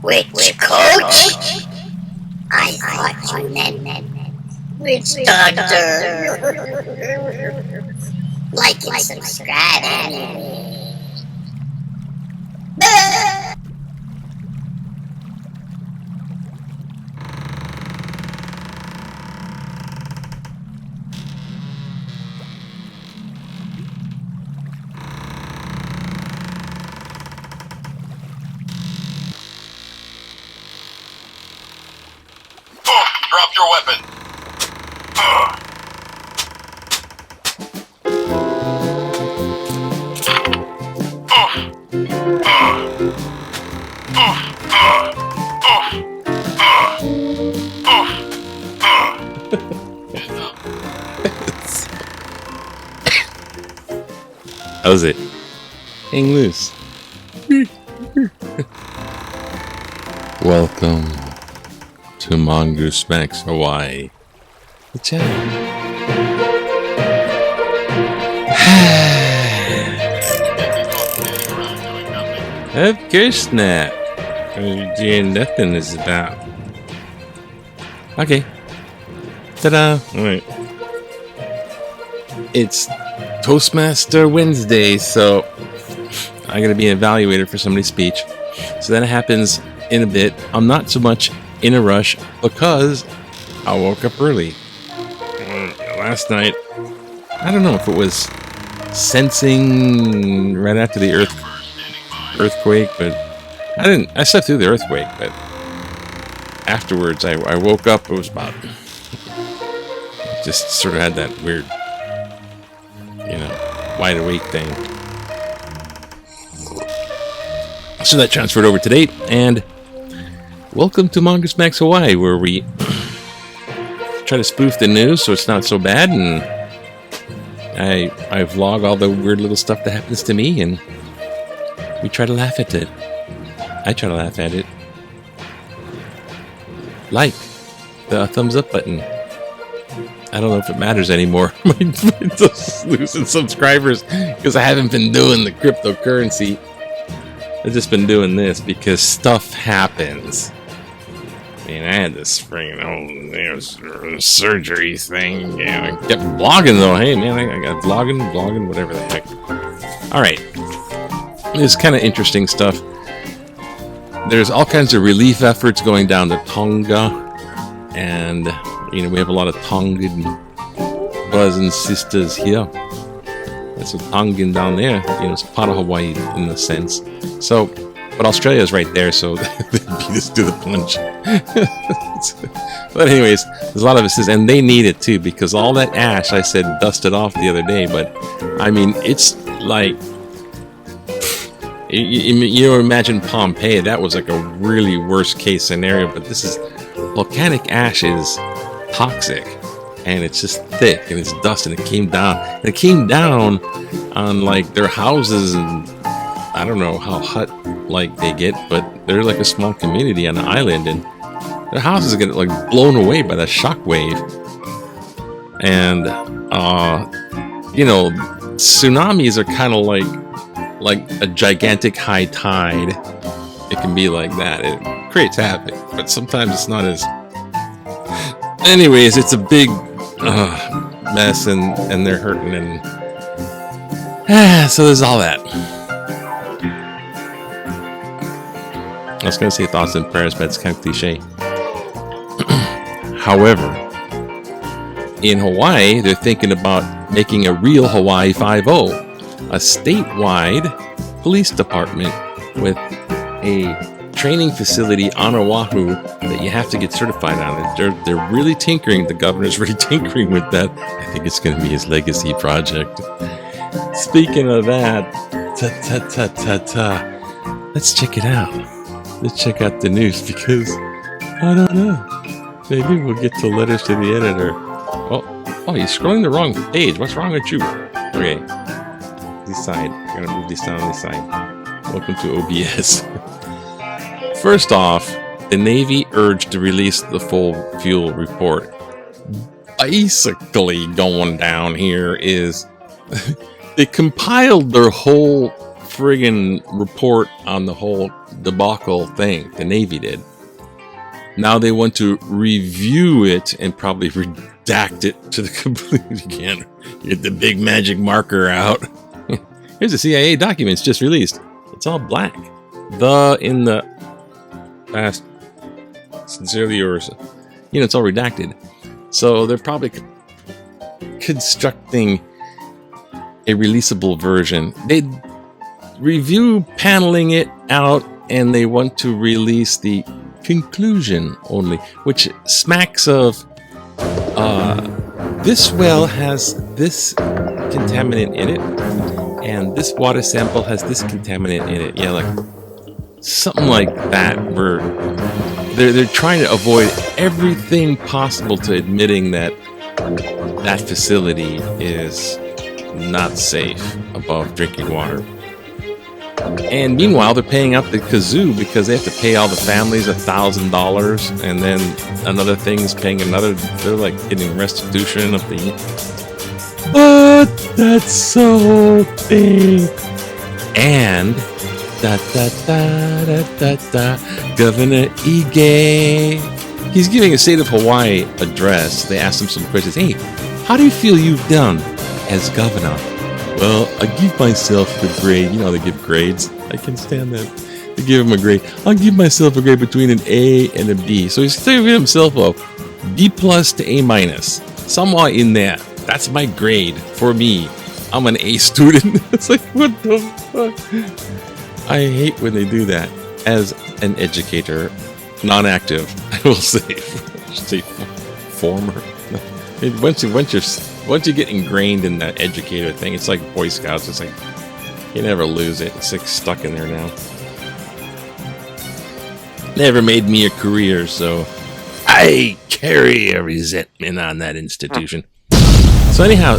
Which coach? I thought you meant which doctor? Like and subscribe anyway. Drop your weapon. How's it? Hang loose. Welcome to Mongoose Max Hawaii, the channel. Of course not. Doing nothing is about. Okay. Ta-da! Alright. It's Toastmaster Wednesday, so I'm going to be evaluated for somebody's speech. So that happens in a bit. I'm not so much in a rush because I woke up early. Last night, I don't know if it was sensing right after the earthquake, but I slept through the earthquake, but afterwards I woke up. It was about, just sort of had that weird, wide awake thing. So that transferred over to date, and welcome to Mongoose Max Hawaii, where we try to spoof the news so it's not so bad, and I vlog all the weird little stuff that happens to me, and we try to laugh at it. I try to laugh at it. Like the thumbs up button. I don't know if it matters anymore. I'm just losing subscribers because I haven't been doing the cryptocurrency. I've just been doing this because stuff happens. I mean, I had this surgery thing. I kept vlogging though. Hey man, I got vlogging, whatever the heck. Alright. It's kind of interesting stuff. There's all kinds of relief efforts going down to Tonga. And, we have a lot of Tongan brothers and sisters here. That's a Tongan down there. It's part of Hawaii in a sense. So, but Australia is right there, so they beat us to the punch. But anyways, there's a lot of us, and they need it too, because all that ash, I said, dusted off the other day, but, I mean, it's like, imagine Pompeii, that was like a really worst case scenario, but this is, volcanic ash is toxic, and it's just thick, and it's dust, and it came down. And it came down on, like, their houses, and I don't know how hut-like they get, but they're like a small community on an island, and their houses get, like, blown away by that shock wave. And, tsunamis are kind of like a gigantic high tide. It can be like that. It creates havoc, but sometimes it's not as... Anyways, it's a big mess, and they're hurting, and so there's all that. I was going to say thoughts and prayers, but it's kind of cliche. However, in Hawaii, they're thinking about making a real Hawaii 5-0, a statewide police department with a training facility on Oahu that you have to get certified on. They're really tinkering. The governor's really tinkering with that. I think it's going to be his legacy project. Speaking of that, let's check it out. Let's check out the news, because I don't know. Maybe we'll get to letters to the editor. Oh, you're scrolling the wrong page. What's wrong with you? Okay, this side. I'm gonna move this down this side. Welcome to OBS. First off, the Navy urged to release the full fuel report. Basically, going down here is they compiled their whole friggin' report on the whole debacle thing. The Navy did. Now they want to review it and probably redact it to the complete again. Get the big magic marker out. Here's the CIA documents just released. It's all black. In the past, sincerely yours. It's all redacted. So they're probably constructing a releasable version. They review paneling it out, and they want to release the conclusion only, which smacks of this well has this contaminant in it, and this water sample has this contaminant in it. Yeah, like something like that. Where they're trying to avoid everything possible to admitting that that facility is not safe above drinking water. And meanwhile, they're paying out the kazoo because they have to pay all the families $1,000, and then another thing's paying another. They're like getting restitution of the. But that's so big. And Governor Ige. He's giving a State of Hawaii address. They asked him some questions. Hey, how do you feel you've done as governor? Well, I give myself the grade. They give grades. I can stand that. They give him a grade. I'll give myself a grade between an A and a B. So he's giving himself a B plus to A minus. Somewhere in there. That's my grade for me. I'm an A student. It's like, what the fuck? I hate when they do that. As an educator, non-active, I will say. Former. Once you get ingrained in that educator thing, it's like Boy Scouts. It's like you never lose it. It's like stuck in there now. Never made me a career, so I carry a resentment on that institution. So anyhow,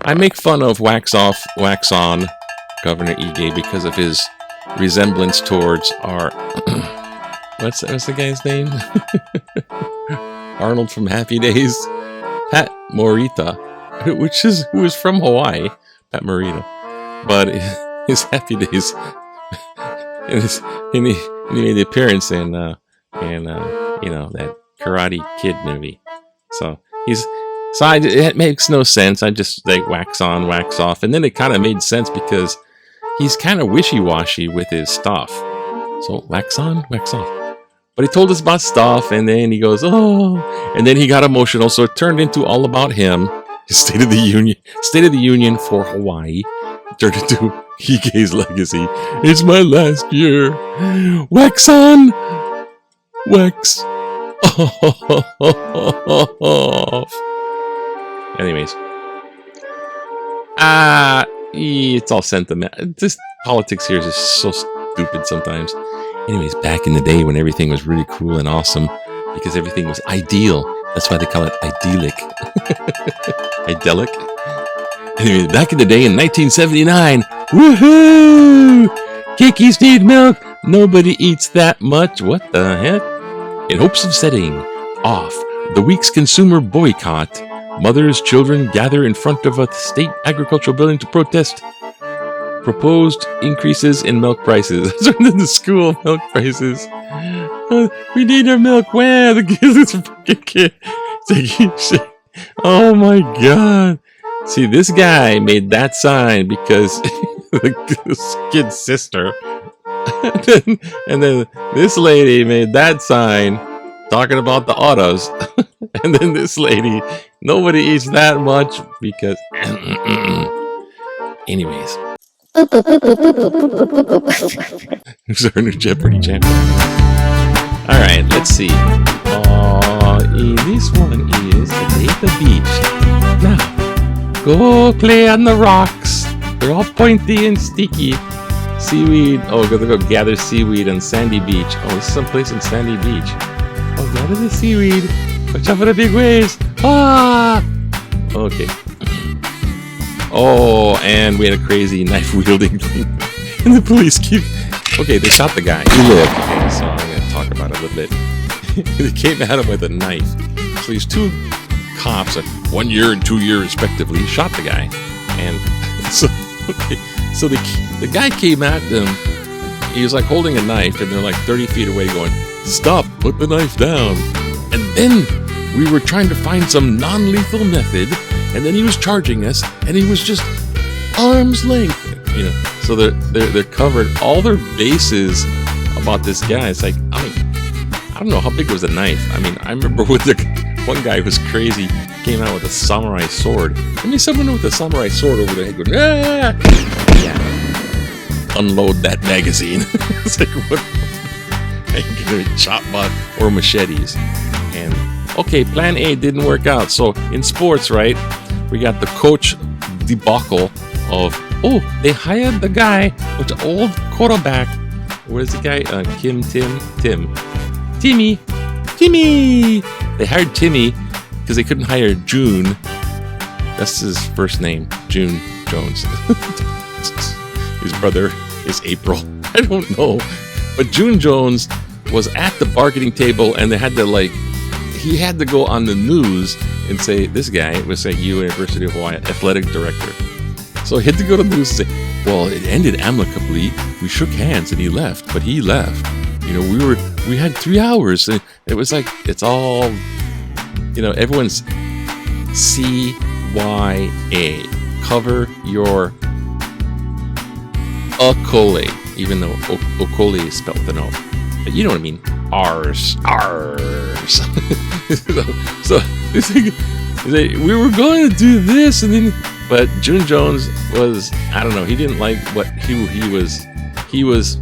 I make fun of Wax Off, Wax On, Governor Ige, because of his resemblance towards our what's the guy's name? Arnold from Happy Days. Pat Morita, who is from Hawaii, Pat Morita, but his Happy Days, and he made the appearance in that Karate Kid movie. So it makes no sense. I just like wax on, wax off, and then it kind of made sense because he's kind of wishy-washy with his stuff. So wax on, wax off. But he told us about stuff, and then he goes, oh, and then he got emotional, so it turned into all about him. His State of the Union for Hawaii turned into Ige's legacy. It's my last year. Wax on, wax off. Anyways, it's all sentiment. This politics here is just so stupid sometimes. Anyways, back in the day when everything was really cool and awesome, because everything was ideal. That's why they call it idyllic. Idyllic. Anyways, back in the day in 1979, woohoo! Kikis need milk. Nobody eats that much. What the heck? In hopes of setting off the week's consumer boycott, mothers, children gather in front of a state agricultural building to protest proposed increases in milk prices. In the school milk prices. We need our milk. Where the kid? Oh my god! See, this guy made that sign because this kid's sister, and then this lady made that sign talking about the autos, and then this lady, nobody eats that much because. Anyways. Who's our new Jeopardy champion? Alright, let's see. This one is the day at the beach. Now, go play on the rocks. They're all pointy and sticky. Seaweed. Oh, go gather seaweed on Sandy Beach. Oh, this is someplace in Sandy Beach. Oh, gather the seaweed. Watch out for the big waves. Ah! Okay. Oh, and we had a crazy knife-wielding thing. And the police keep... Okay, they shot the guy. He lived. Okay, so I'm going to talk about it a little bit. They came at him with a knife. So these two cops, 1 year and 2 years respectively, shot the guy. And so, okay, So the guy came at them. He was like holding a knife, and they're like 30 feet away going, "Stop, put the knife down." And then we were trying to find some non-lethal method, and then he was charging us, and he was just arm's length, you know. So they're covered all their bases about this guy. It's like, I don't know how big was the knife. I mean, I remember with the one guy who was crazy, came out with a samurai sword. I mean, someone with a samurai sword over their head going, "Ah!" Yeah. Unload that magazine. It's like, what? I can get a chop bot or machetes. And okay, plan A didn't work out. So in sports, right, we got the coach debacle of, oh, they hired the guy with the old quarterback. What is the guy? Timmy. They hired Timmy because they couldn't hire June. That's his first name, June Jones. His brother is April. I don't know. But June Jones was at the bargaining table, and they had to he had to go on the news and say, this guy was a University of Hawaii athletic director. So he had to go to the news and say, well, it ended amicably. We shook hands and he left, but he left. You know, we had 3 hours, and it was like, it's all, you know, everyone's CYA. Cover your Okole, even though Okole is spelled with an O. But you know what I mean. R's. So it's like, we were going to do this, and then, but June Jones was, I don't know, he didn't like what he was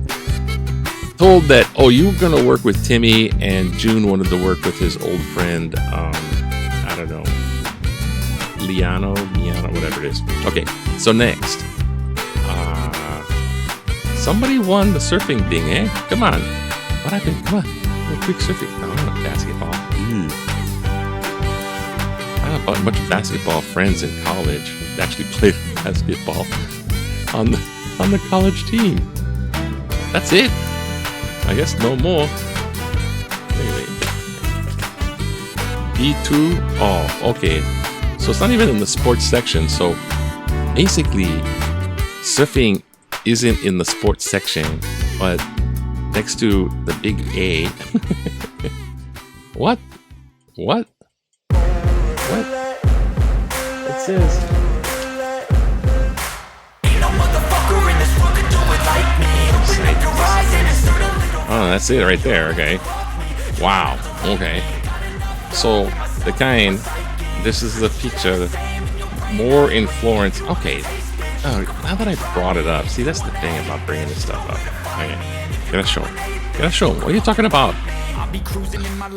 told that, oh, you were going to work with Timmy, and June wanted to work with his old friend, I don't know, Liano, whatever it is. Okay, so next. Somebody won the surfing thing, eh? Come on. What happened? Come on. Quick surfing. No, I want basketball. I had a bunch of basketball friends in college that actually played basketball on the college team. That's it. I guess no more. Anyway. B2. Oh, okay. So it's not even in the sports section. So basically, surfing isn't in the sports section, but next to the big A. What? It says. Oh, that's it right there. Okay. Wow. Okay. So this is the picture. More in Florence. Okay. Oh, now that I brought it up, see, that's the thing about bringing this stuff up. Okay, gotta show him. What are you talking about?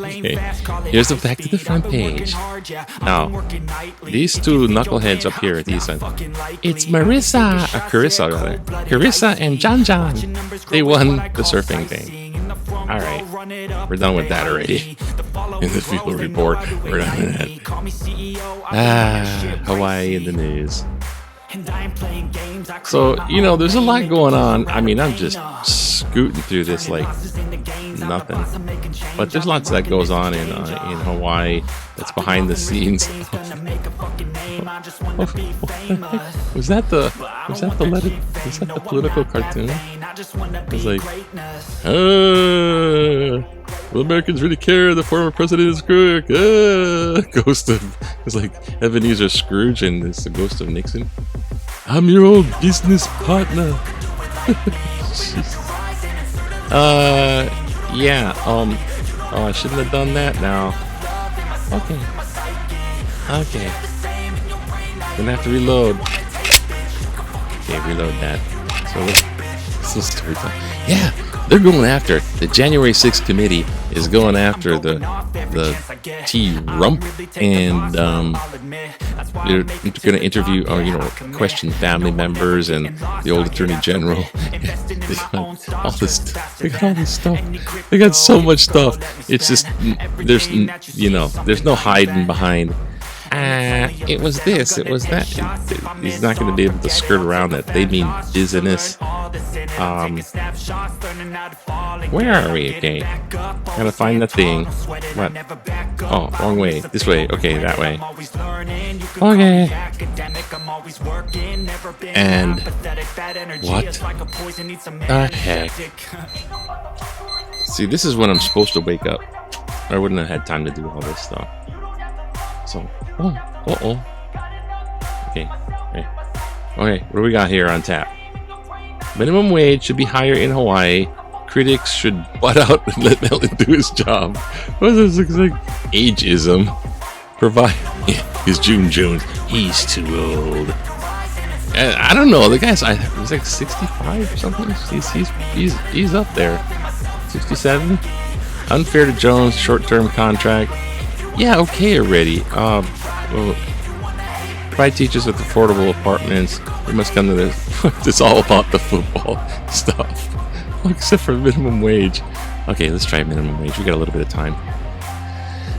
Okay, here's the back to the front page. Now, these two knuckleheads up here, it's Carissa and John. They won the surfing thing. All right, we're done with that already. In the field report, we're done with that. Hawaii in the news. So, you know, there's a lot going on. I mean, I'm just scooting through this like nothing. But there's lots that goes on in Hawaii that's behind the scenes. Was that the political cartoon? It was like, will Americans really care the former president is crook? Ghost of, it's like Ebenezer Scrooge, and it's the ghost of Nixon. I'm your old business partner. Yeah, oh, I shouldn't have done that now. Okay. Gonna have to reload. Okay, reload that. So story time. Yeah, they're going after the January 6th committee is going after the T-Rump, and they're going to interview or question family members and the old attorney general. They got all this stuff. They got so much stuff. It's just there's no hiding behind. It was this, it was that. He's not going to be able to skirt around that. They mean business. Where are we? Okay. Gotta find the thing. What? Oh, wrong way. This way. Okay, that way. Okay. And what the heck? See, this is when I'm supposed to wake up. I wouldn't have had time to do all this stuff. So, Okay. Okay, what do we got here on tap? Minimum wage should be higher in Hawaii. Critics should butt out and let Melton do his job. What is this? Looks like ageism. Provide. He's June Jones. He's too old. I don't know. The guy's he's like 65 or something. He's up there. 67. Unfair to Jones. Short-term contract. Yeah, okay already. Well, provide teachers with affordable apartments. We must come to this. It's all about the football stuff. Except for minimum wage. Okay, let's try minimum wage. We got a little bit of time.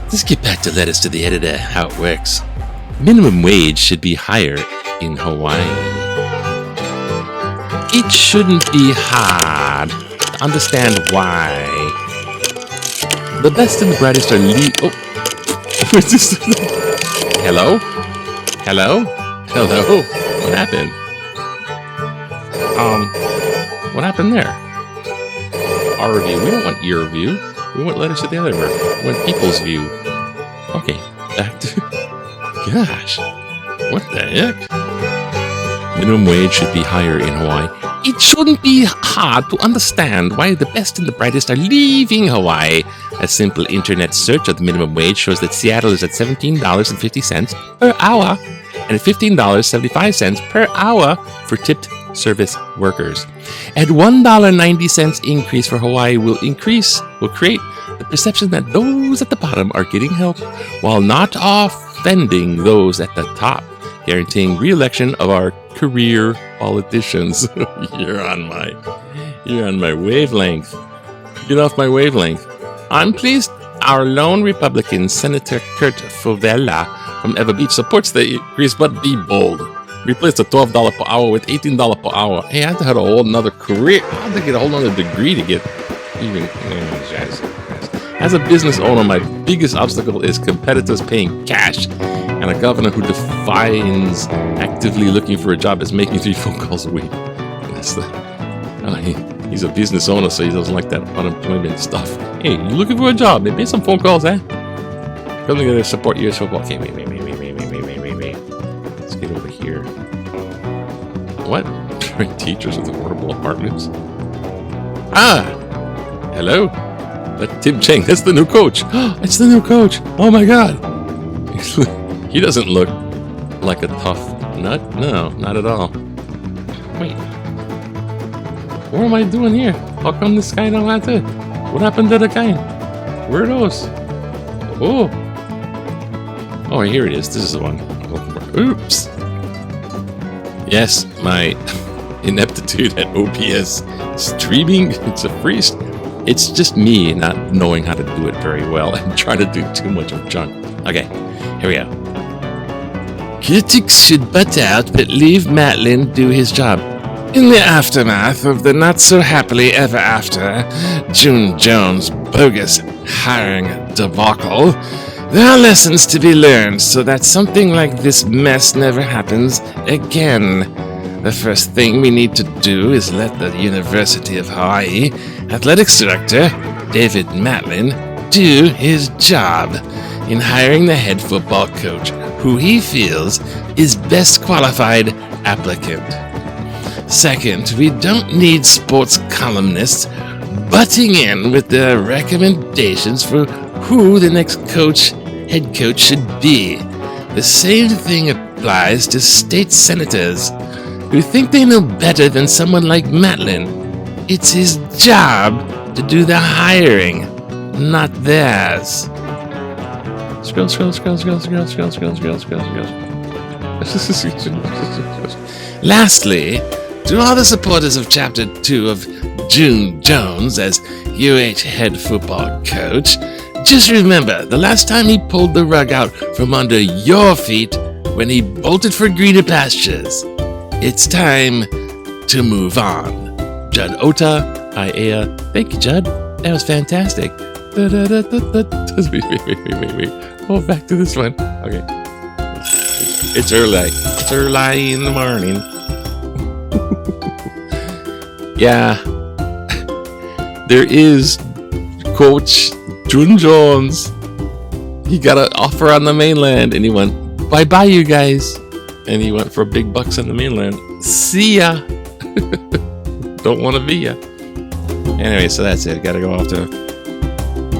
Let's get back to letters to the editor, how it works. Minimum wage should be higher in Hawaii. It shouldn't be hard to understand why. The best and the brightest are what's this? Hello? Hello? Hello? What happened? What happened there? Our review. We don't want your review. We want letters to the other. We want people's view. Okay, back to... Gosh, what the heck? Minimum wage should be higher in Hawaii. It shouldn't be hard to understand why the best and the brightest are leaving Hawaii. A simple internet search of the minimum wage shows that Seattle is at $17.50 per hour and $15.75 per hour for tipped service workers. At $1.90 increase for Hawaii will create the perception that those at the bottom are getting help while not offending those at the top, guaranteeing re-election of our career politicians. You're on my wavelength. Get off my wavelength. I'm pleased our lone Republican, Senator Kurt Fovella from Eva Beach, supports the increase, but be bold. Replace the $12 per hour with $18 per hour. Hey, I had to have a whole nother career. I had to get a whole other degree to get even. As a business owner, my biggest obstacle is competitors paying cash, and a governor who defines actively looking for a job as making 3 phone calls a week. He's a business owner, so he doesn't like that unemployment stuff. Hey, you looking for a job? Maybe make some phone calls, eh? Come together to support U.S. football. Okay, wait. Let's get over here. What? Teachers with affordable apartments? Hello? That's Tim Chang. That's the new coach. It's the new coach. Oh my God. He doesn't look like a tough nut. No, not at all. Wait. What am I doing here? How come this guy don't have to? What happened to the guy? Where are those? Oh, here it is. This is the one I'm looking for. Oops. Yes, my ineptitude at OPS streaming. It's just me not knowing how to do it very well and trying to do too much of junk. Okay, here we go. Critics should butt out but leave Matlin do his job. In the aftermath of the not-so-happily ever-after June Jones bogus hiring debacle, there are lessons to be learned so that something like this mess never happens again. The first thing we need to do is let the University of Hawaii athletics director, David Matlin, do his job in hiring the head football coach who he feels is best qualified applicant. Second, we don't need sports columnists butting in with their recommendations for who the next head coach should be. The same thing applies to state senators who think they know better than someone like Matlin. It's his job to do the hiring, not theirs. Scroll. Lastly, to all the supporters of Chapter 2 of June Jones as UH head football coach, just remember the last time he pulled the rug out from under your feet when he bolted for greener pastures. It's time to move on. Judd Ota, Iea. Thank you, Judd. That was fantastic. Wait. Oh, back to this one. Okay. It's early. It's early in the morning. Yeah. There is Coach Jun Jones. He got an offer on the mainland and he went, bye-bye, you guys. And he went for big bucks on the mainland. See ya. Don't want to be ya. Anyway, so that's it. Gotta go off to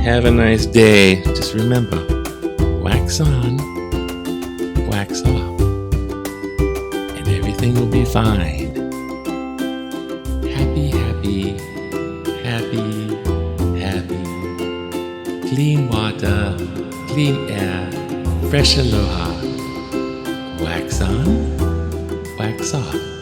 have a nice day. Just remember, wax on, wax off, and everything will be fine. Happy, happy, happy, happy. Clean water, clean air, fresh aloha. Wax on, wax off.